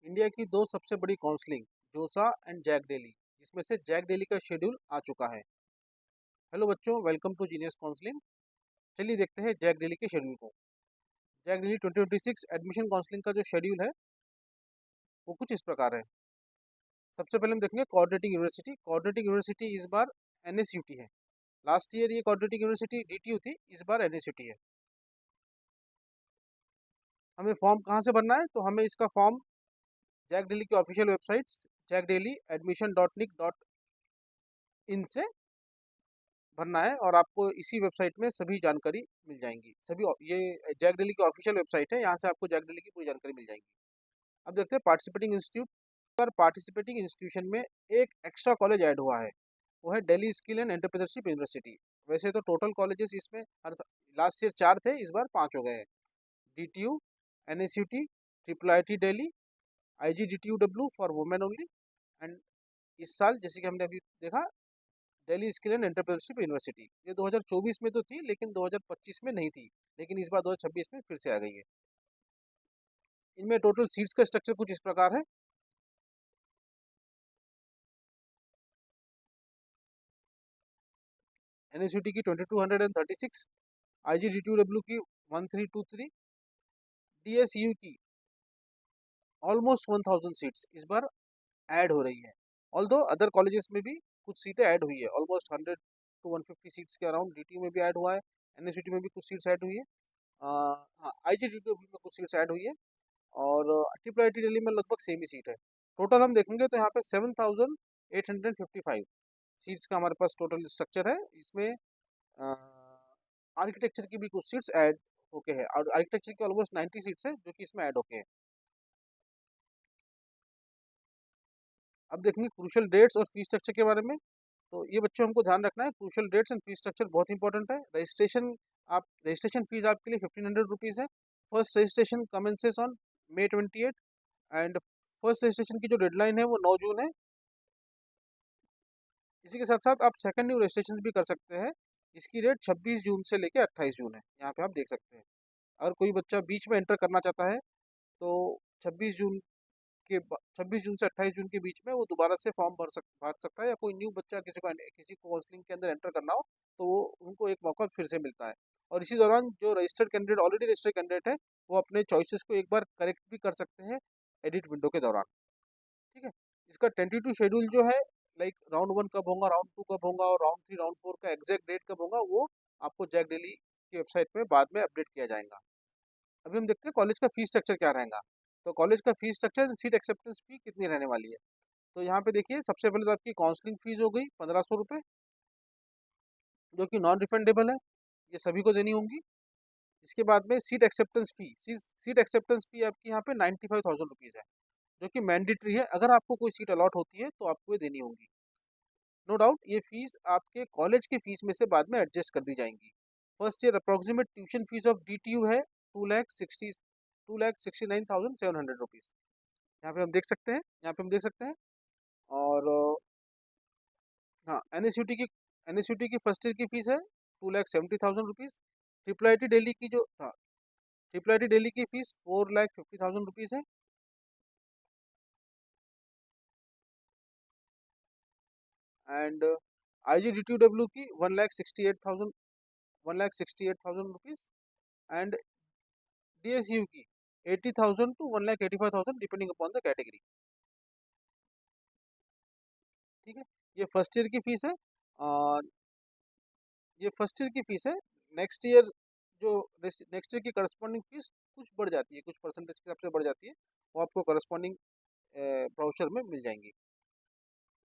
India की दो सबसे बड़ी काउंसलिंग, जोसा एंड जैक डेली, जिसमें से जैक डेली का शेड्यूल आ चुका है। हेलो बच्चों, वेलकम टू जीनियस काउंसलिंग। चलिए देखते हैं जैक डेली के शेड्यूल को। जैक डेली 2026 एडमिशन काउंसलिंग का जो शेड्यूल है वो कुछ इस प्रकार है। सबसे पहले हम देखेंगे कोऑर्डिनेटिंग यूनिवर्सिटी। कोऑर्डिनेटिंग यूनिवर्सिटी इस बार एनएसयूटी है। लास्ट ईयर ये कोऑर्डिनेटिंग यूनिवर्सिटी डीटीयू थी, इस बार एनएसयूटी है। हमें फॉर्म कहाँ से भरना है? तो हमें इसका फॉर्म जैक डेली की official websites JAC Delhi admission dot nic dot in से भरना है और आपको इसी वेबसाइट में सभी जानकारी मिल जाएंगी। ये जैक डेली की ऑफिशियल वेबसाइट है, यहाँ से आपको जैक डेली की पूरी जानकारी मिल जाएगी। अब देखते हैं पार्टिसिपेटिंग इंस्टीट्यूट पर। पार्टिसिपेटिंग इंस्टीट्यूशन में एक एक्स्ट्रा कॉलेज ऐड हुआ है, वो है Delhi skill and entrepreneurship university. वैसे तो टोटल कॉलेजेस इसमें हर लास्ट ईयर 4 थे, इस बार 5 हो गए हैं। DTU, NSUT, triple IT Delhi, IGDTUW for women only, and इस साल जैसे कि हमने अभी देखा Delhi skill and entrepreneurship university. ये 2024 में तो थी लेकिन 2025 में नहीं थी, लेकिन इस बार 2026 में फिर से आ गई है। इनमें टोटल सीट्स का स्ट्रक्चर कुछ इस प्रकार है। एनएसयूटी की 2236, आईजीडीटीयूडब्ल्यू की 1323, डीएसयू की ऑलमोस्ट 1000 सीट्स इस बार ऐड हो रही है। ऑल्दो अदर कॉलेजेस में भी कुछ सीटें ऐड हुई है, ऑलमोस्ट 100 टू 150 सीट्स के अराउंड डीटीयू में भी ऐड हुआ है, एनएसयूटी में भी कुछ सीट्स ऐड हुई है। हाँ, आईजीडीटीयू में कुछ सीट्स ऐड हुई है और ट्रिपल आई टी दिल्ली में लगभग सेम ही सीट है। टोटल हम देखेंगे तो यहाँ पे 7855 सीट्स का हमारे पास टोटल स्ट्रक्चर है। इसमें आर्किटेक्चर की भी कुछ सीट्स ऐड होके है और आर्किटेक्चर की ऑलमोस्ट 90 सीट्स है जो कि इसमें ऐड होके हैं। अब देखेंगे क्रूशल डेट्स और फीस स्ट्रक्चर के बारे में। तो ये बच्चों हमको ध्यान रखना है, crucial dates and fees structure बहुत इंपॉर्टेंट है। रजिस्ट्रेशन फीस आपके लिए 1500 रुपीज़ है। First registration commences on May 28 and first registration की जो डेडलाइन है वो 9 जून है। इसी के साथ साथ आप सेकंड न्यू रजिस्ट्रेशन भी कर सकते हैं। इसकी डेट 26 जून से लेकर 28 जून है, यहाँ पे आप देख सकते हैं। अगर कोई बच्चा बीच में एंटर करना चाहता है तो 26 जून 26 जून से 28 जून के बीच में वो दोबारा से फॉर्म भर सकता है, या कोई न्यू बच्चा किसी को काउंसलिंग के अंदर एंटर करना हो तो वो उनको एक मौका फिर से मिलता है। और इसी दौरान जो registered candidate already registered candidate है वो अपने चॉइसेस को एक बार करेक्ट भी कर सकते हैं एडिट विंडो के दौरान। ठीक है। इसका टेंटेटिव शेड्यूल जो है, लाइक राउंड 1 कब होगा, राउंड 2 कब होगा और राउंड 3 राउंड 4 का एग्जैक्ट डेट कब होगा, वो आपको जैक डेली की वेबसाइट में बाद में अपडेट किया जाएगा। अभी हम देखते हैं कॉलेज का फीस स्ट्रक्चर क्या रहेगा। तो कॉलेज का फीस स्ट्रक्चर, सीट एक्सेप्टेंस फी कितनी रहने वाली है? तो यहाँ पे देखिए, सबसे पहले तो आपकी काउंसलिंग फीस हो गई 1500 रुपये, जो कि नॉन रिफंडेबल है, ये सभी को देनी होंगी। इसके बाद में सीट एक्सेप्टेंस फी, सीट एक्सेप्टेंस फी आपकी यहाँ पे 95,000 रुपीज़ है, जो कि मैंडेटरी है। अगर आपको कोई सीट अलॉट होती है तो आपको ये देनी होंगी। नो डाउट ये फीस आपके कॉलेज की फीस में से बाद में एडजस्ट कर दी जाएंगी। First year approximate tuition fees of DTU है 2,69,700 रुपीज़। यहाँ पे हम देख सकते हैं, यहाँ पे हम देख सकते हैं। और हाँ, एनएसयूटी की फर्स्ट ईयर की फीस है 2,70,000 rupees. Triple I T Delhi की जो, हाँ, ट्रिपल आई टी दिल्ली की फीस 4,50,000 रुपीज़ है। एंड आईजीडीटीयूडब्ल्यू की 1,68,000 रुपीज़। एंड डीएसयू की 80,000 to 1,85,000 depending upon the category. ठीक है, ये फर्स्ट ईयर की फीस है। और ये फर्स्ट ईयर की फीस है। नेक्स्ट ईयर जो नेक्स्ट ईयर की करस्पॉन्डिंग फीस कुछ बढ़ जाती है, कुछ परसेंटेज के हिसाब से बढ़ जाती है, वो आपको करस्पॉन्डिंग ब्राउचर में मिल जाएंगी।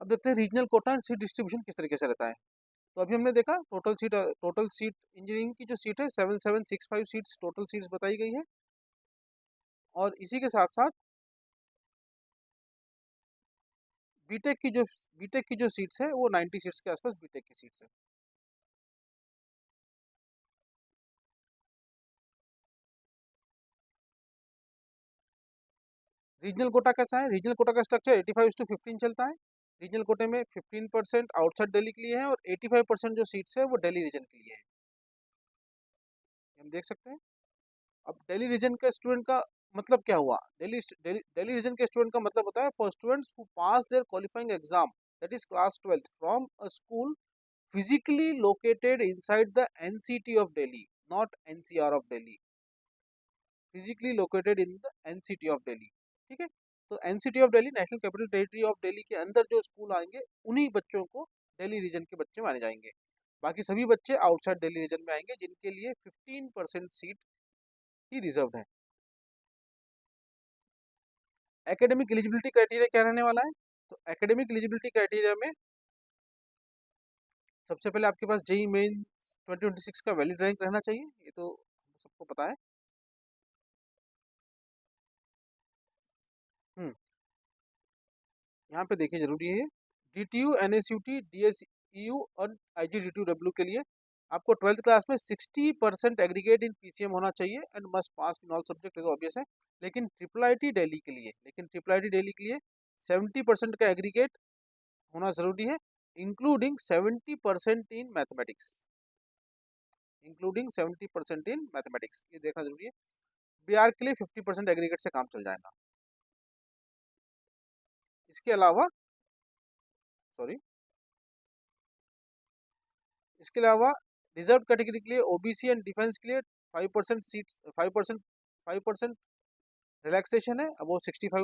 अब देखते हैं regional quota and seat distribution किस तरीके से रहता है। तो अभी हमने देखा टोटल सीट इंजीनियरिंग की जो सीट है 7765 सीट्स टोटल सीट्स बताई गई है। और इसी के साथ साथ बीटेक की जो सीट्स है वो 90 सीट्स के आसपास बीटेक की सीट्स है। रीजनल कोटा कैसा है? रीजनल कोटा का स्ट्रक्चर 85:15 चलता है। रीजनल कोटे में 15% आउटसाइड दिल्ली के लिए है और 85% जो सीट्स है वो दिल्ली रीजन के लिए है, हम देख सकते हैं। अब दिल्ली रीजन का स्टूडेंट का मतलब क्या हुआ, दिल्ली रीजन के स्टूडेंट का मतलब होता है for students who pass their qualifying exam that is class 12th from a school physically located inside the NCT of Delhi, not NCR of Delhi, physically located in the NCT of Delhi। ठीक है, तो NCT of Delhi national capital territory of Delhi के अंदर जो school आएंगे उन्हीं बच्चों को दिल्ली रीजन के बच्चे माने जाएंगे। बाकी सभी बच्चे आउटसाइड दिल्ली रीजन में आएंगे जिनके लिए 15% सीट ही रिजर्व है। एकेडमिक एलिजिबिलिटी क्राइटेरिया क्या रहने वाला है, तो एकेडमिक एलिजिबिलिटी क्राइटेरिया में सबसे पहले आपके पास जेई मेंस 2026 का वैलिड रैंक रहना चाहिए, ये तो सबको पता है। हम्म, यहाँ पे देखिए जरूरी है DTU NSUT DSEU और IGDTU के लिए आपको 12th क्लास में 60% एग्रीगेट इन PCM होना चाहिए and must pass in all subject, तो ऑब्वियस है। लेकिन ट्रिपल आईटी दिल्ली के लिए 70% का एग्रीगेट होना जरूरी है, इंक्लूडिंग 70% इन मैथमेटिक्स, ये देखना जरूरी है। बिहार के लिए 50% एग्रीगेट से काम चल जाएगा। इसके अलावा सॉरी इसके अलावा रिजर्व कैटेगरी के लिए ओबीसी एंड डिफेंस के लिए 5% सीट्स 5% रिलैक्सेशन है। अबो 65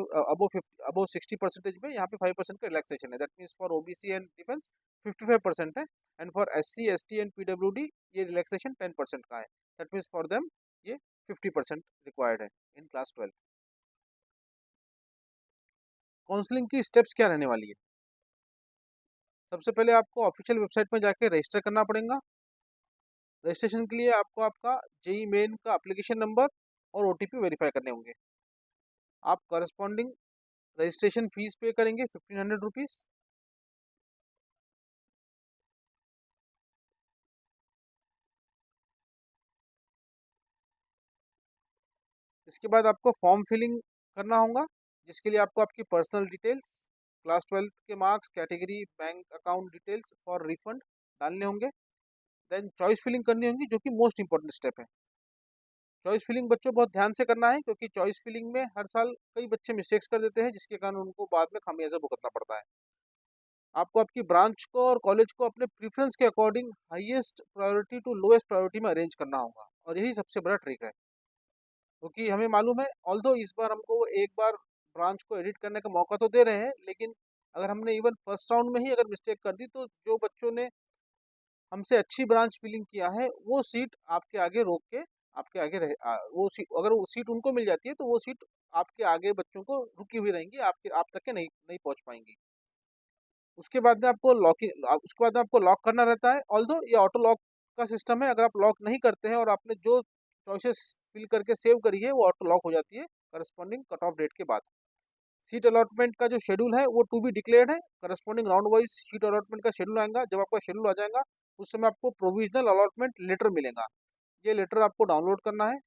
अबो 60% में यहाँ पे 5% का रिलैक्सेशन है। That means for OBC and defence 55% है and for SC ST and PWD ये रिलैक्सेशन 10% का है। दैट मीन्स फॉर देम ये 50% रिक्वायर्ड है इन क्लास 12। काउंसलिंग की स्टेप्स क्या रहने वाली है, सबसे पहले आपको ऑफिशियल वेबसाइट में जाके रजिस्टर करना पड़ेगा। रजिस्ट्रेशन के लिए आपको आपका जेई मेन का एप्लीकेशन नंबर और ओटीपी वेरीफाई करने होंगे। आप करस्पॉन्डिंग रजिस्ट्रेशन फीस पे करेंगे 1500 रुपीज़। इसके बाद आपको फॉर्म फिलिंग करना होगा जिसके लिए आपको आपकी पर्सनल डिटेल्स, क्लास 12th के marks, category, bank account details for refund डालने होंगे। देन चॉइस फिलिंग करनी होगी जो कि मोस्ट इंपॉर्टेंट स्टेप है। चॉइस फिलिंग बच्चों बहुत ध्यान से करना है क्योंकि चॉइस फिलिंग में हर साल कई बच्चे मिस्टेक्स कर देते हैं जिसके कारण उनको बाद में खामियाजा भुगतना पड़ता है। आपको आपकी ब्रांच को और कॉलेज को अपने प्रेफरेंस के according highest priority to lowest priority में अरेंज करना होगा और यही सबसे बड़ा ट्रिक है। क्योंकि हमें मालूम है ऑल्दो इस बार हमको एक बार ब्रांच को एडिट करने का मौका तो दे रहे हैं, लेकिन अगर हमने इवन फर्स्ट राउंड में ही अगर मिस्टेक कर दी तो जो बच्चों ने हमसे अच्छी ब्रांच फिलिंग किया है वो सीट आपके आगे रोक के आपके आगे वो सीट अगर वो सीट उनको मिल जाती है तो वो सीट आपके आगे बच्चों को रुकी हुई रहेंगी, आपके आप तक के नहीं नहीं पहुंच पाएंगी। उसके बाद में आपको लॉक करना रहता है। ऑल्दो ये ऑटो लॉक का सिस्टम है, अगर आप लॉक नहीं करते हैं और आपने जो चॉइसेस फिल करके सेव करी है वो ऑटो लॉक हो जाती है करस्पॉन्डिंग कट ऑफ डेट के बाद। सीट अलॉटमेंट का जो शेड्यूल है वो टू बी डिक्लेयर्ड है। Corresponding round wise seat allotment का शेड्यूल आएगा। जब आपका शेड्यूल आ जाएगा उस समय आपको प्रोविजनल अलॉटमेंट लेटर मिलेगा। ये लेटर आपको डाउनलोड करना है।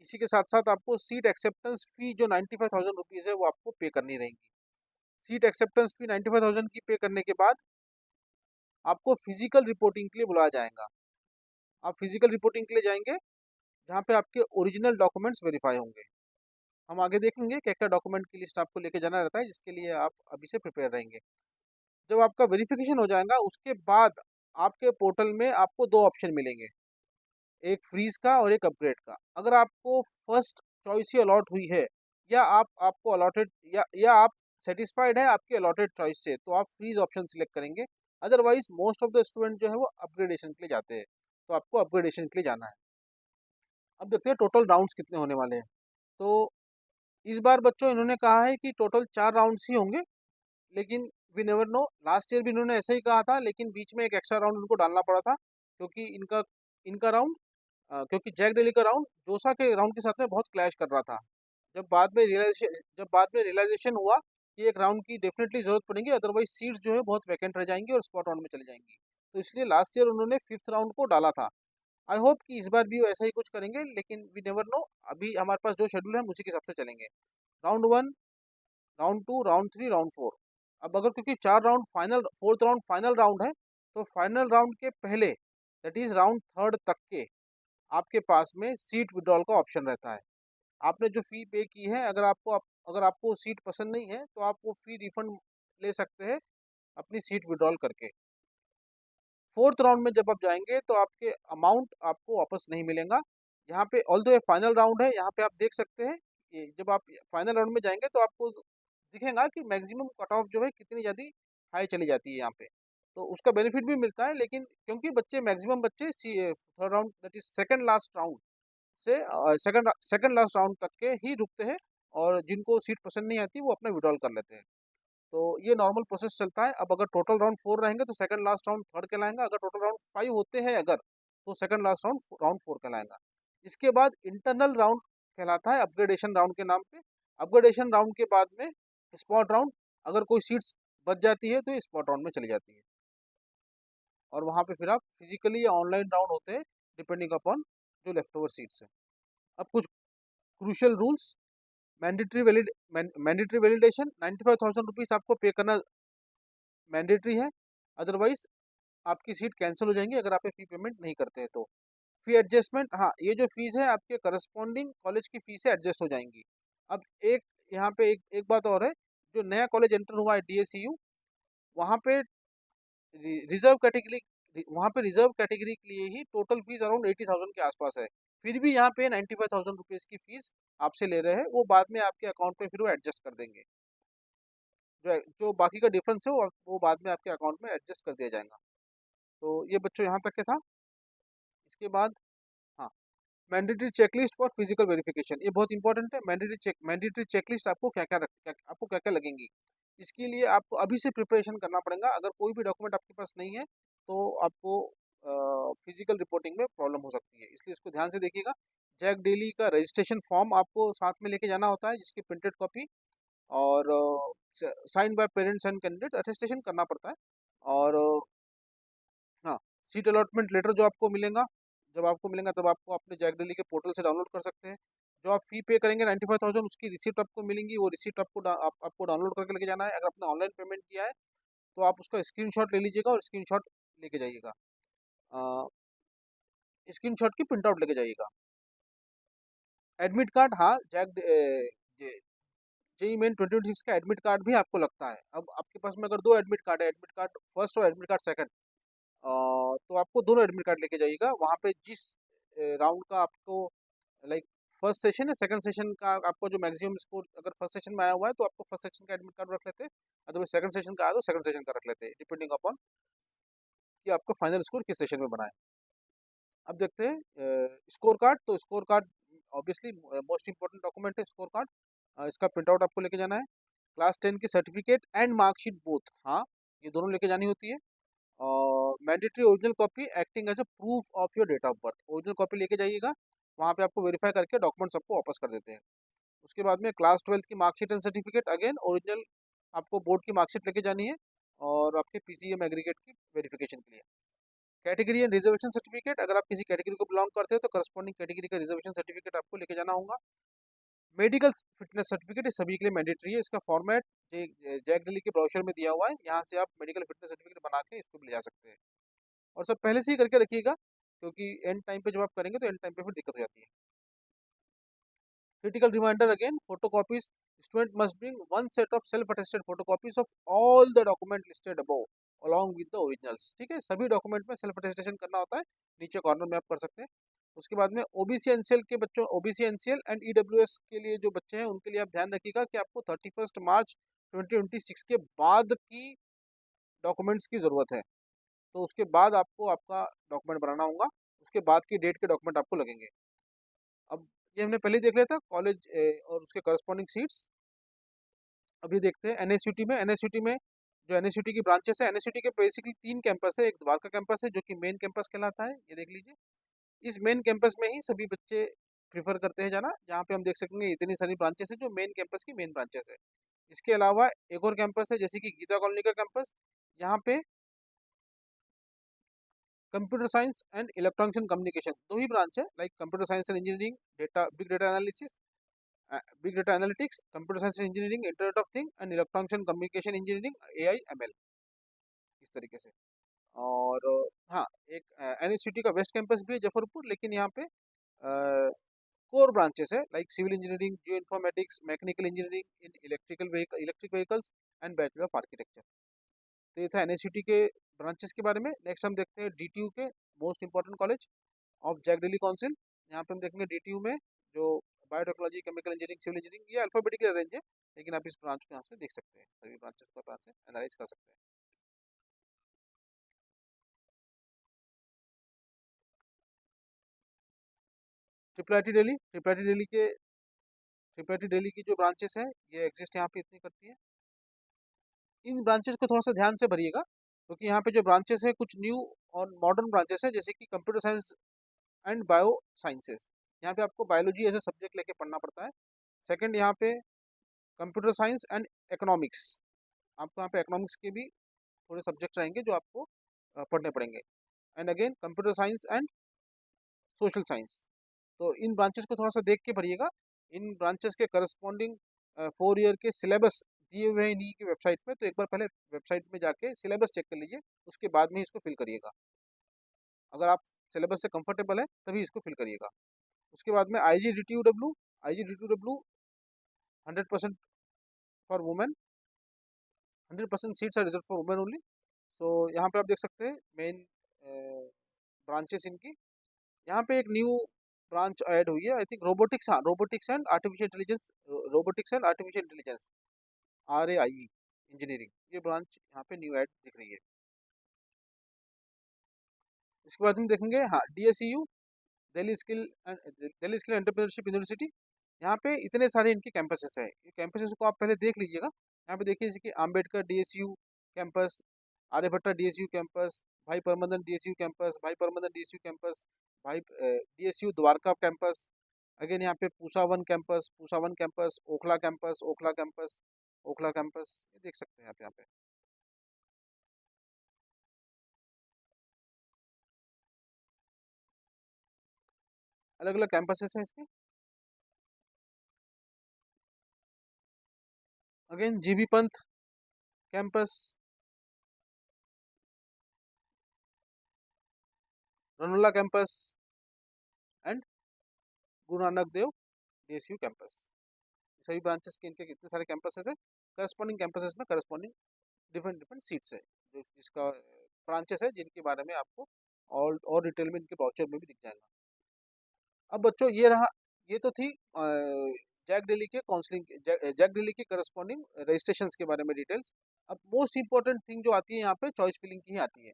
इसी के साथ साथ आपको सीट एक्सेप्टेंस फी जो 95,000 रुपीज़ है वो आपको पे करनी रहेगी। सीट एक्सेप्टेंस फी 95,000 की पे करने के बाद आपको फिजिकल रिपोर्टिंग के लिए बुलाया जाएगा। आप फिजिकल रिपोर्टिंग के लिए जाएंगे जहाँ पे आपके ओरिजिनल डॉक्यूमेंट्स वेरीफाई होंगे। हम आगे देखेंगे क्या क्या डॉक्यूमेंट की लिस्ट आपको लेके जाना रहता है जिसके लिए आप अभी से प्रिपेयर रहेंगे। जब आपका वेरिफिकेशन हो जाएगा उसके बाद आपके पोर्टल में आपको दो ऑप्शन मिलेंगे, एक फ्रीज का और एक अपग्रेड का। अगर आपको फर्स्ट चॉइस ही अलॉट हुई है या आपको अलॉटेड या आप सेटिस्फाइड है आपके अलॉटेड चॉइस से तो आप फ्रीज ऑप्शन सिलेक्ट करेंगे। Otherwise most of the student जो है वो अपग्रेडेशन के लिए जाते हैं, तो आपको अपग्रेडेशन के लिए जाना है। अब देखते हैं टोटल राउंड्स कितने होने वाले हैं। तो इस बार बच्चों इन्होंने कहा है कि टोटल 4 राउंड्स ही होंगे, लेकिन we never know. Last year भी इन्होंने ऐसा ही कहा था लेकिन बीच में एक एक्स्ट्रा राउंड उनको डालना पड़ा था क्योंकि इनका इनका राउंड क्योंकि जैक डेली का राउंड जोसा के राउंड के साथ में बहुत क्लैश कर रहा था। जब बाद में रियलाइजेशन हुआ कि एक राउंड की डेफिनेटली जरूरत पड़ेगी, अदरवाइज सीट्स जो है बहुत वैकेंट रह जाएंगी और स्पॉट राउंड में चली जाएंगी, तो इसलिए लास्ट ईयर उन्होंने 5th राउंड को डाला था। आई होप कि इस बार भी वो ऐसा ही कुछ करेंगे, लेकिन वी नेवर नो। अभी हमारे पास जो शेड्यूल है हम उसी के हिसाब से चलेंगे। Round 1, round 2, round 3, round 4। अब अगर क्योंकि 4 round final, 4th round final round है तो फाइनल राउंड के पहले दैट इज राउंड 3rd तक के आपके पास में सीट विड्रॉल का ऑप्शन रहता है। आपने जो फ़ी पे की है, अगर आपको सीट पसंद नहीं है, तो आप वो फ़ी रिफ़ंड ले सकते हैं अपनी सीट विथड्रॉल करके। 4th राउंड में जब आप जाएँगे तो आपके अमाउंट आपको वापस नहीं मिलेगा। यहाँ पे ऑल्दो ये फाइनल राउंड है, यहाँ पे आप देख सकते हैं कि जब आप फाइनल राउंड में जाएँगे तो आपको दिखेगा कि मैक्सिमम कट ऑफ जो है कितनी ज़्यादा हाई चली जाती है यहाँ पे। तो उसका बेनिफिट भी मिलता है, लेकिन क्योंकि बच्चे मैक्सिमम बच्चे 3rd round that is second last round से सेकंड लास्ट राउंड तक के ही रुकते हैं, और जिनको सीट पसंद नहीं आती वो अपना विथड्रॉल कर लेते हैं। तो ये नॉर्मल प्रोसेस चलता है। अब अगर टोटल राउंड 4 रहेंगे तो सेकंड लास्ट राउंड 3rd कहलाएगा, अगर टोटल राउंड 5 होते हैं अगर, तो सेकंड लास्ट राउंड 4 कहलाएगा। इसके बाद इंटरनल राउंड कहलाता है अपग्रेडेशन राउंड के नाम पे। अपग्रेडेशन राउंड के बाद में स्पॉट राउंड, अगर कोई सीट्स बच जाती है तो ये स्पॉट राउंड में चली जाती है, और वहाँ पे फिर आप फिजिकली या ऑनलाइन राउंड होते हैं डिपेंडिंग अपॉन जो लेफ्ट ओवर सीट्स है। अब कुछ crucial rules. Mandatory validation 95,000 rupees आपको पे करना मैंडेटरी है, अदरवाइज आपकी सीट कैंसिल हो जाएंगी अगर आप ये फी पेमेंट नहीं करते हैं तो। फी एडजस्टमेंट, हाँ, ये जो फीस है आपके करस्पॉन्डिंग कॉलेज की फीस से एडजस्ट हो जाएंगी। अब एक यहाँ पे एक बात और है, जो नया कॉलेज एंटर हुआ है DSCU, वहाँ पे रिजर्व कैटेगरी वहाँ पे रिजर्व कैटेगरी के लिए ही टोटल फीस अराउंड 80,000 के आसपास है। फिर भी यहाँ पे 95,000 रुपीज़ की फीस आपसे ले रहे हैं, वो बाद में आपके अकाउंट में फिर वो एडजस्ट कर देंगे। जो बाकी का डिफरेंस है वो बाद में आपके अकाउंट में एडजस्ट कर दिया जाएगा। तो ये बच्चों यहाँ तक के था। इसके बाद, हाँ, mandatory checklist for physical verification, ये बहुत इंपॉर्टेंट है। मैंडेटरी चेकलिस्ट आपको आपको क्या क्या लगेंगी, इसके लिए आपको अभी से प्रिपरेशन करना पड़ेगा। अगर कोई भी डॉक्यूमेंट आपके पास नहीं है तो आपको फिजिकल रिपोर्टिंग में प्रॉब्लम हो सकती है, इसलिए इसको ध्यान से देखिएगा। जैक डेली का रजिस्ट्रेशन फॉर्म आपको साथ में लेके जाना होता है, जिसकी प्रिंटेड कॉपी और sign by parents and candidates attestation करना पड़ता है। और हाँ, सीट अलॉटमेंट लेटर जो आपको मिलेगा, जब आपको मिलेगा तब आपको अपने जैक डेली के पोर्टल से डाउनलोड कर सकते हैं। जो आप फी पे करेंगे 95,000, उसकी रिसीप्ट आपको मिलेंगी, वो रिसीप्ट आपको डाउनलोड करके लेके जाना है। अगर आपने ऑनलाइन पेमेंट किया है तो आप उसका स्क्रीनशॉट ले लीजिएगा और स्क्रीनशॉट लेके जाइएगा, स्क्रीनशॉट की प्रिंट आउट लेके जाइएगा। एडमिट कार्ड, हाँ, जेई मेन 2026 का एडमिट कार्ड भी आपको लगता है। अब आपके पास में अगर दो एडमिट कार्ड है, एडमिट कार्ड फर्स्ट और एडमिट कार्ड सेकंड, तो आपको दोनों एडमिट कार्ड लेके जाइएगा। वहाँ पे जिस राउंड का आपको, लाइक, फर्स्ट सेशन या सेकंड सेशन का आपको जो मैक्सिमम स्कोर अगर फर्स्ट सेशन में आया हुआ है तो आपको फर्स्ट सेशन का एडमिट कार्ड रख लेते हैं, अगर सेकंड सेशन का आया तो सेकंड सेशन का रख लेते हैं, डिपेंडिंग अपॉन कि आपका फाइनल स्कोर किस सेशन में बना है। अब देखते हैं स्कोर कार्ड। तो score card obviously most important document है स्कोर कार्ड। इसका प्रिंट आउट आपको लेके जाना है। क्लास 10 की सर्टिफिकेट एंड मार्कशीट बोथ, हाँ, ये दोनों लेके जानी होती है। Mandatory original copy acting as a proof of your date of birth, original copy लेके जाइएगा, वहाँ पे आपको वेरीफाई करके डॉक्यूमेंट्स आपको वापस कर देते हैं। उसके बाद में क्लास 12 की marksheet and certificate, again original आपको बोर्ड की मार्कशीट लेके जानी है, और आपके PCM एग्रीगेट की वेरिफिकेशन के लिए। कैटेगरी एंड रिजर्वेशन सर्टिफिकेट, अगर आप किसी कैटेगरी को बिलोंग करते हो तो करस्पॉन्डिंग कैटेगरी का रिजर्वेशन सर्टिफिकेट आपको लेके जाना होगा। मेडिकल फिटनेस सर्टिफिकेट, ये सभी के लिए मैंडेटरी है। इसका फॉर्मेट जैक दिल्ली के ब्राउचर में दिया हुआ है, यहाँ से आप मेडिकल फिटनेस सर्टिफिकेट बना के इसको भी ले जा सकते हैं। और सब पहले से ही करके रखिएगा, क्योंकि एंड टाइम पे जब आप करेंगे तो एंड टाइम पे फिर दिक्कत हो जाती है। Critical reminder again, photocopies, student must bring one set of self attested photocopies of all the document listed above along with the originals. ठीक है, सभी डॉक्यूमेंट में सेल्फ अटेस्टेशन करना होता है, नीचे कॉर्नर में आप कर सकते हैं। उसके बाद में OBC एनसीएल के बच्चों, OBC एनसीएल एंड EWS के लिए जो बच्चे हैं उनके लिए आप ध्यान रखिएगा कि आपको 31 मार्च 2026 के बाद की डॉक्यूमेंट्स की ज़रूरत है। तो उसके बाद आपको आपका डॉक्यूमेंट बनाना होगा, उसके बाद की डेट के डॉक्यूमेंट आपको लगेंगे। अब ये हमने पहले ही देख लिया था कॉलेज और उसके करस्पॉन्डिंग सीट्स। अब ये देखते हैं NSUT में जो NSUT की ब्रांचेस है, NSUT के बेसिकली 3 कैंपस है। एक द्वारका कैंपस है जो कि मेन कैंपस कहलाता है, ये देख लीजिए। इस मेन कैंपस में ही सभी बच्चे प्रेफर करते हैं जाना, जहाँ पे हम देख सकेंगे इतनी सारी ब्रांचेस है जो मेन कैंपस की मेन ब्रांचेस है। इसके अलावा एक और कैंपस है जैसे कि गीता कॉलोनी का कैंपस, यहाँ पे computer science and electronics and communication दो ही ब्रांच है, like computer science and engineering, big data analysis, big data analytics, computer science engineering, internet of thing and electronics and communication engineering, AI ML, इस तरीके से। और हाँ, एक NSUT का waste campus भी है जफरपुर, लेकिन यहाँ पे कोर ब्रांचेस है like civil engineering, geo informatics, mechanical engineering in electric vehicles and bachelor of architecture. तो ये था एनएसयूटी के ब्रांचेस के बारे में। नेक्स्ट हम देखते हैं डीटीयू के most important college of JAC Delhi council. यहाँ पे हम देखेंगे डीटीयू में जो biotechnology, chemical engineering, civil engineering, ये अल्फाबेटिकल अरेंज है, लेकिन आप इस ब्रांच को यहाँ से देख सकते हैं, सभी ब्रांचेस को यहाँ से एनालाइज कर सकते हैं। ट्रिपल आईटी दिल्ली की जो ब्रांचेस हैं ये एग्जिस्ट यहाँ पे इतनी करती है। इन ब्रांचेस को थोड़ा सा ध्यान से भरिएगा, क्योंकि यहाँ पे जो ब्रांचेस है कुछ न्यू और मॉडर्न ब्रांचेस है, जैसे कि computer science and bio sciences. यहाँ पे आपको बायोलॉजी एज ए सब्जेक्ट लेके पढ़ना पड़ता है। सेकंड यहाँ पे कंप्यूटर साइंस एंड इकोनॉमिक्स, आपको यहाँ पे इकोनॉमिक्स के भी थोड़े सब्जेक्ट रहेंगे जो आपको पढ़ने पड़ेंगे। And again computer science and social science. तो इन ब्रांचेस को थोड़ा सा देख के पढ़िएगा। इन ब्रांचेस के करस्पॉन्डिंग 4 ईयर के सिलेबस दिए हुए हैं इन्हीं की वेबसाइट में, तो एक बार पहले वेबसाइट में जाके सिलेबस चेक कर लीजिए, उसके बाद में ही इसको फिल करिएगा। अगर आप सिलेबस से कंफर्टेबल है तभी इसको फिल करिएगा। उसके बाद में I G D T U W 100% for women, 100% seats are reserve for women only. So यहाँ पे आप देख सकते हैं मेन ब्रांचेस इनकी। यहाँ पे एक न्यू ब्रांच ऐड हुई है, आई थिंक रोबोटिक्स, हाँ, robotics and artificial intelligence, RAIE engineering, ये ब्रांच यहाँ पे न्यू ऐड दिख रही है। इसके बाद हम देखेंगे, हाँ, DSEU, Delhi skill entrepreneurship university. यहाँ पे इतने सारे इनके कैंपसेस हैं, ये कैंपसेस को आप पहले देख लीजिएगा। यहाँ पे देखिए जैसे कि Ambedkar DSU campus, Aryabhatta DSU campus, Bhai Parmanand DSU campus, Bhai DSU Dwarka campus. Again यहाँ पे Pusa one campus, Okhla campus, ये देख सकते हैं आप यहाँ पे। अलग अलग कैंपसेस हैं इसके। Again GB Pant campus, Ranhola campus and Guru Nanak Dev DSU campus. सभी ब्रांचेस के इनके कितने सारे कैंपसेस है, करस्पॉन्डिंग कैंपसेस में करस्पॉन्डिंग डिफरेंट डिफरेंट सीट्स है, जो जिसका ब्रांचेस है जिनके बारे में आपको और डिटेल में इनके ब्राउचर में भी दिख जाएगा। अब बच्चों ये रहा, ये तो थी जैक दिल्ली के करस्पॉन्डिंग रजिस्ट्रेशन के बारे में डिटेल्स। अब मोस्ट इंपॉर्टेंट थिंग जो आती है यहाँ पे चॉइस फिलिंग की ही आती है।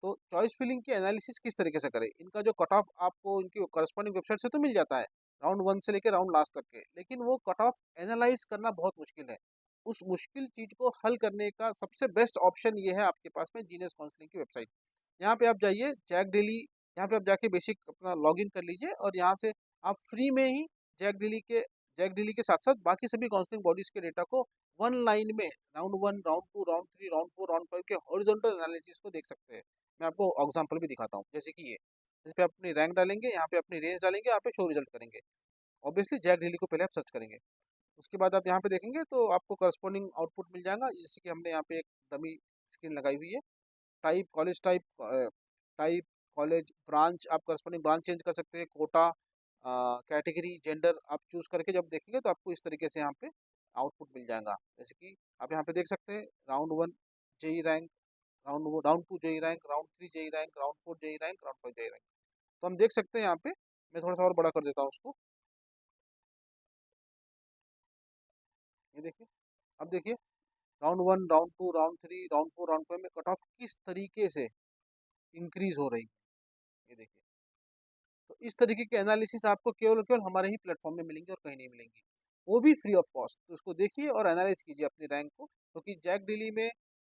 तो चॉइस फिलिंग की एनालिसिस किस तरीके से करें, इनका जो कट ऑफ आपको इनकी करस्पॉन्डिंग वेबसाइट से तो मिल जाता है, राउंड 1 से लेकर राउंड लास्ट तक के, लेकिन वो कट ऑफ एनालाइज करना बहुत मुश्किल है। उस मुश्किल चीज को हल करने का सबसे बेस्ट ऑप्शन ये है आपके पास में जीनियस काउंसलिंग की वेबसाइट। यहाँ पे आप जाइए जैक डेली, यहाँ पे आप जाके बेसिक अपना लॉगिन कर लीजिए, और यहाँ से आप फ्री में ही जैक डेली के जैक डेली के साथ साथ बाकी सभी काउंसलिंग बॉडीज के डेटा को वन लाइन में round 1, round 2, round 3, round 4, round 5 के हॉरिजॉन्टल एनालिसिस को देख सकते हैं। मैं आपको एग्जांपल भी दिखाता हूँ, जैसे कि ये, इस पे अपनी रैंक डालेंगे, यहाँ पे अपनी रेंज डालेंगे, यहाँ पे शो रिजल्ट करेंगे। ऑब्वियसली जैक डेली को पहले आप सर्च करेंगे, उसके बाद आप यहाँ पे देखेंगे तो आपको करस्पॉन्डिंग आउटपुट मिल जाएगा, जैसे कि हमने यहाँ पे एक डमी स्क्रीन लगाई हुई है। टाइप कॉलेज ब्रांच, आप करस्पॉन्डिंग ब्रांच चेंज कर सकते हैं, कोटा, कैटेगरी, जेंडर आप चूज करके जब देखेंगे तो आपको इस तरीके से यहाँ पे आउटपुट मिल जाएगा। जैसे कि आप यहाँ पे देख सकते हैं round 1 JEE rank, round 2 JEE rank, round 3 JEE rank, round 4 JEE rank, round 5 JEE rank. तो हम देख सकते हैं यहाँ पे, मैं थोड़ा सा और बड़ा कर देता हूँ उसको, ये देखिए। अब देखिए round 1, round 2, round 3, round 4, round 5 में कट ऑफ किस तरीके से इंक्रीज हो रही है, ये देखिए। तो इस तरीके के एनालिसिस आपको केवल केवल हमारे ही प्लेटफॉर्म में मिलेंगे और कहीं नहीं मिलेंगी, वो भी फ्री ऑफ कॉस्ट। तो उसको देखिए और एनालाइज कीजिए अपनी रैंक को, क्योंकि जैक डेली में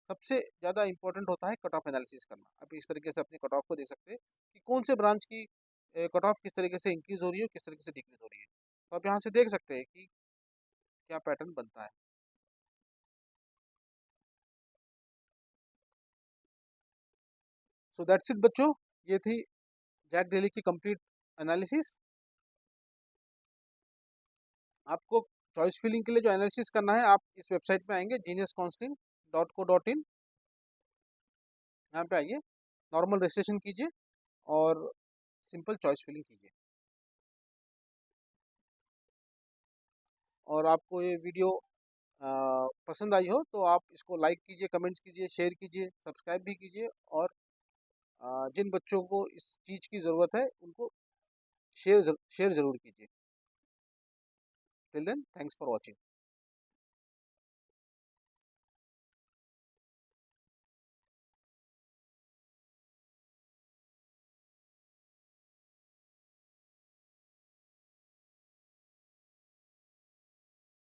सबसे ज़्यादा इंपॉर्टेंट होता है कट ऑफ एनालिसिस करना। आप इस तरीके से अपनी कट ऑफ को देख सकते हैं कि कौन से ब्रांच की कट ऑफ किस तरीके से इंक्रीज हो रही है, किस तरीके से डिक्रीज हो रही है। तो आप यहाँ से देख सकते हैं कि क्या पैटर्न बनता है। सो दैट्स इट बच्चों, ये थी जैक डेली की कंप्लीट एनालिसिस। आपको चॉइस फिलिंग के लिए जो एनालिसिस करना है, आप इस वेबसाइट में आएंगे geniuscounseling.co.in, यहाँ पे आइए, नॉर्मल रजिस्ट्रेशन कीजिए और सिंपल चॉइस फिलिंग कीजिए। और आपको ये वीडियो पसंद आई हो तो आप इसको लाइक कीजिए, कमेंट्स कीजिए, शेयर कीजिए, सब्सक्राइब भी कीजिए और जिन बच्चों को इस चीज़ की ज़रूरत है उनको शेयर ज़रूर कीजिए। Till then, thanks for watching.